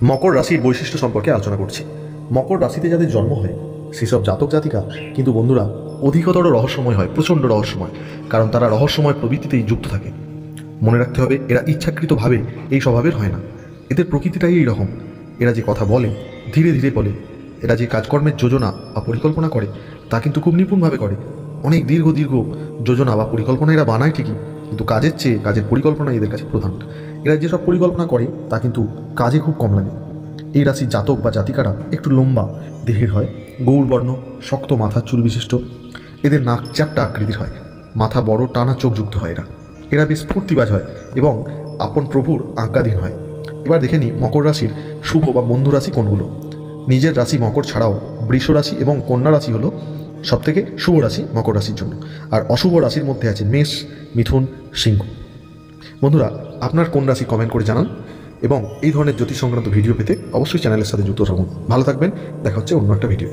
মকর রাশির বৈশিষ্ট্য সম্পর্কে আলোচনা করছি। মকর রাশিতে যাদের জন্ম হয় সেসব জাতক জাতিকা কিন্তু বন্ধুরা অধিকতর রহস্যময় হয়, প্রচণ্ড রহস্যময়, কারণ তারা রহস্যময় প্রবৃত্তিতেই যুক্ত থাকে। মনে রাখতে হবে, এরা ইচ্ছাকৃতভাবে এই স্বভাবের হয় না, এদের প্রকৃতিটাই এই রকম। এরা যে কথা বলে ধীরে ধীরে বলে, এরা যে কাজকর্মের যোজনা বা পরিকল্পনা করে তা কিন্তু খুব নিপুণভাবে করে। অনেক দীর্ঘ দীর্ঘ যোজনা বা পরিকল্পনা এরা বানায় ঠিকই, কিন্তু কাজের চেয়ে কাজের পরিকল্পনা এদের কাছে প্রধান। এরা যেসব পরিকল্পনা করে তা কিন্তু কাজে খুব কম লাগে। এই রাশির জাতক বা জাতিকারা একটু লম্বা দেহের হয়, গৌরবর্ণ, শক্ত মাথার চুল বিশিষ্ট। এদের নাক চ্যাপ্টা আকৃতির হয়, মাথা বড় টানা চোখ যুক্ত হয়। এরা বেশ ফুর্তিবাজ হয় এবং আপন প্রভুর আজ্ঞাধীন হয়। এবার দেখে নিই মকর রাশির শুভ বা বন্ধু রাশি কোনগুলো। নিজের রাশি মকর ছাড়াও বৃষ রাশি এবং কন্যা রাশি হলো সবথেকে শুভ রাশি মকর রাশির জন্য। আর অশুভ রাশির মধ্যে আছে মেষ, মিথুন, সিংহ। বন্ধুরা, আপনার কোন রাশি কমেন্ট করে জানান, এবং এই ধরনের জ্যোতিষ সংক্রান্ত ভিডিও পেতে অবশ্যই চ্যানেলের সাথে যুক্ত থাকুন। ভালো থাকবেন, দেখা হচ্ছে অন্য একটা ভিডিও।